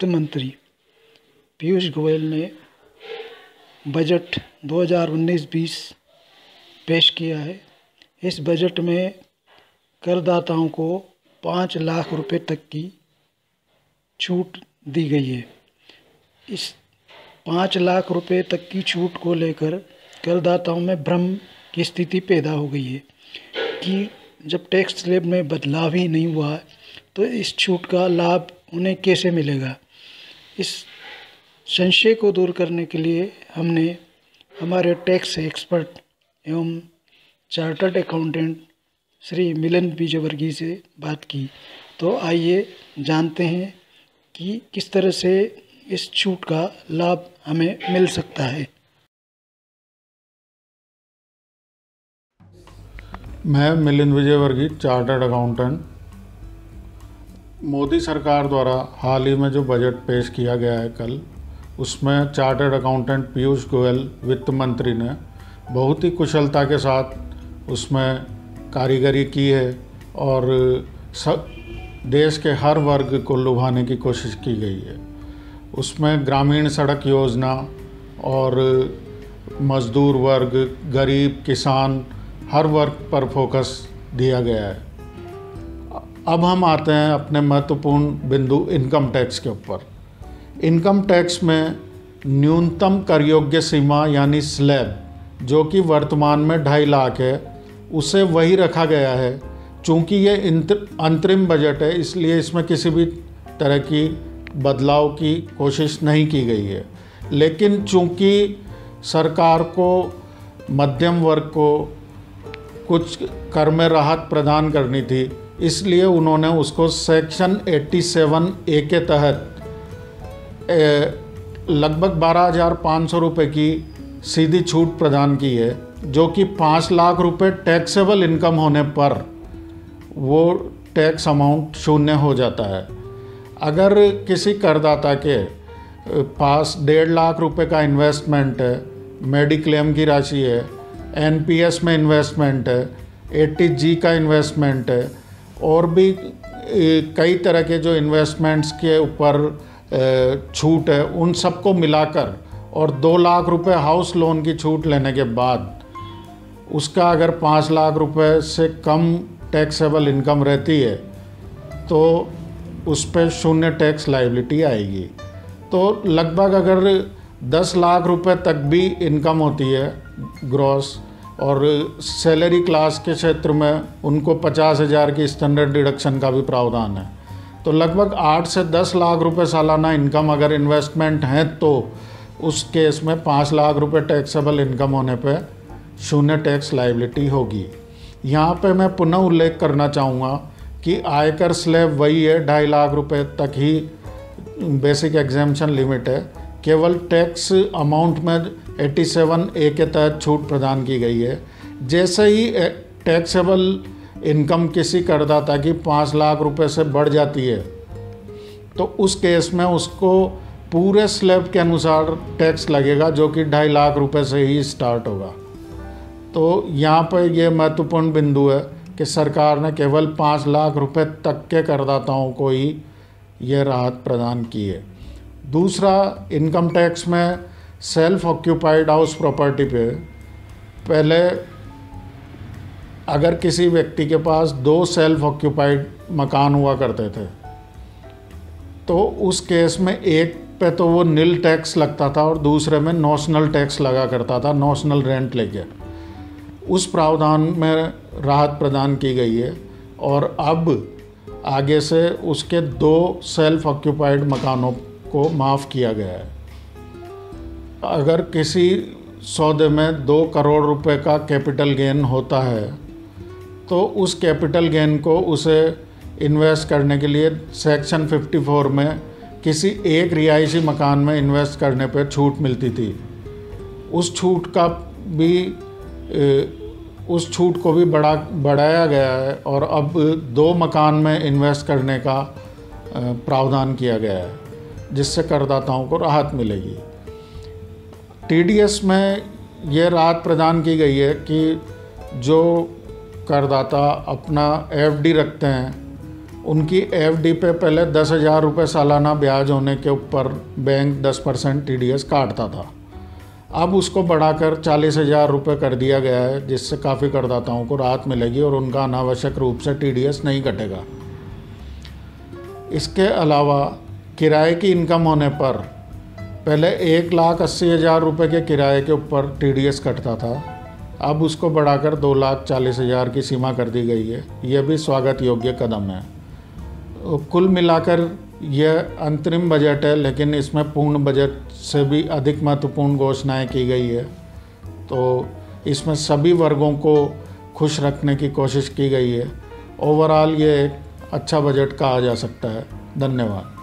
मंत्री पीयूष गोयल ने बजट 2019-20 पेश किया है। इस बजट में करदाताओं को 5 लाख रुपए तक की छूट दी गई है। इस 5 लाख रुपए तक की छूट को लेकर करदाताओं में भ्रम की स्थिति पैदा हो गई है कि जब टैक्स स्लैब में बदलाव ही नहीं हुआ है तो इस छूट का लाभ उन्हें कैसे मिलेगा। इस संशय को दूर करने के लिए हमने हमारे टैक्स एक्सपर्ट एवं चार्टर्ड अकाउंटेंट श्री मिलन विजयवर्गीय से बात की। तो आइए जानते हैं कि किस तरह से इस छूट का लाभ हमें मिल सकता है। मैं मिलिंद विजयवर्गीय, चार्टर्ड अकाउंटेंट। मोदी सरकार द्वारा हाल ही में जो बजट पेश किया गया है कल, उसमें चार्टर्ड अकाउंटेंट पीयूष गोयल वित्त मंत्री ने बहुत ही कुशलता के साथ उसमें कारीगरी की है और देश के हर वर्ग को लुभाने की कोशिश की गई है। उसमें ग्रामीण सड़क योजना और मजदूर वर्ग, गरीब, किसान, हर वर्ग पर फोकस दिया गया है। अब हम आते हैं अपने महत्वपूर्ण बिंदु इनकम टैक्स के ऊपर। इनकम टैक्स में न्यूनतम कर योग्य सीमा यानी स्लैब, जो कि वर्तमान में 2.5 लाख है, उसे वही रखा गया है। चूँकि ये अंतरिम बजट है, इसलिए इसमें किसी भी तरह की बदलाव की कोशिश नहीं की गई है। लेकिन चूँकि सरकार को मध्यम वर्ग को कुछ कर में राहत प्रदान करनी थी, इसलिए उन्होंने उसको सेक्शन 87A के तहत लगभग 12,500 रुपये की सीधी छूट प्रदान की है, जो कि 5 लाख रुपए टैक्सेबल इनकम होने पर वो टैक्स अमाउंट शून्य हो जाता है। अगर किसी करदाता के पास 1.5 लाख रुपए का इन्वेस्टमेंट है, मेडिक्लेम की राशि है, एनपीएस में इन्वेस्टमेंट है, 80G का इन्वेस्टमेंट है और भी कई तरह के जो इन्वेस्टमेंट्स के ऊपर छूट है, उन सबको मिलाकर और 2 लाख रुपए हाउस लोन की छूट लेने के बाद उसका अगर 5 लाख रुपए से कम टैक्सेबल इनकम रहती है तो उस पर शून्य टैक्स लायबिलिटी आएगी। तो लगभग अगर 10 लाख रुपए तक भी इनकम होती है ग्रॉस, और सैलरी क्लास के क्षेत्र में उनको 50,000 की स्टैंडर्ड डिडक्शन का भी प्रावधान है, तो लगभग 8 से 10 लाख रुपए सालाना इनकम अगर इन्वेस्टमेंट है तो उस केस में 5 लाख रुपए टैक्सेबल इनकम होने पे शून्य टैक्स लायबिलिटी होगी। यहाँ पे मैं पुनः उल्लेख करना चाहूँगा कि आयकर स्लैब वही है, 2.5 लाख रुपए तक ही बेसिक एग्जेम्पशन लिमिट है। केवल टैक्स अमाउंट में 87A के तहत छूट प्रदान की गई है। जैसे ही टैक्सेबल इनकम किसी करदाता की 5 लाख रुपए से बढ़ जाती है तो उस केस में उसको पूरे स्लैब के अनुसार टैक्स लगेगा, जो कि 2.5 लाख रुपए से ही स्टार्ट होगा। तो यहाँ पर यह महत्वपूर्ण बिंदु है कि सरकार ने केवल 5 लाख रुपए तक के करदाताओं को ही यह राहत प्रदान की है। दूसरा, इनकम टैक्स में सेल्फ ऑक्यूपाइड हाउस प्रॉपर्टी पे पहले अगर किसी व्यक्ति के पास 2 सेल्फ ऑक्यूपाइड मकान हुआ करते थे तो उस केस में एक पे तो वो नील टैक्स लगता था और दूसरे में नॉशनल टैक्स लगा करता था, नॉशनल रेंट लेके। उस प्रावधान में राहत प्रदान की गई है और अब आगे से उसके 2 सेल्फ ऑक्यूपाइड मकानों को माफ़ किया गया है। अगर किसी सौदे में 2 करोड़ रुपए का कैपिटल गेन होता है तो उस कैपिटल गेन को उसे इन्वेस्ट करने के लिए सेक्शन 54 में किसी एक रिहायशी मकान में इन्वेस्ट करने पर छूट मिलती थी। उस छूट को भी बढ़ाया गया है और अब 2 मकान में इन्वेस्ट करने का प्रावधान किया गया है, जिससे करदाताओं को राहत मिलेगी। टीडीएस में ये राहत प्रदान की गई है कि जो करदाता अपना एफडी रखते हैं उनकी एफडी पे पहले 10,000 रुपये सालाना ब्याज होने के ऊपर बैंक 10% TDS काटता था। अब उसको बढ़ाकर 40,000 रुपये कर दिया गया है, जिससे काफ़ी करदाताओं को राहत मिलेगी और उनका अनावश्यक रूप से TDS नहीं कटेगा। इसके अलावा किराए की इनकम होने पर पहले 1,80,000 रुपये के किराए के ऊपर TDS कटता था, अब उसको बढ़ाकर 2,40,000 की सीमा कर दी गई है। यह भी स्वागत योग्य कदम है। कुल मिलाकर यह अंतरिम बजट है, लेकिन इसमें पूर्ण बजट से भी अधिक महत्वपूर्ण घोषणाएं की गई है। तो इसमें सभी वर्गों को खुश रखने की कोशिश की गई है। ओवरऑल ये एक अच्छा बजट कहा जा सकता है। धन्यवाद।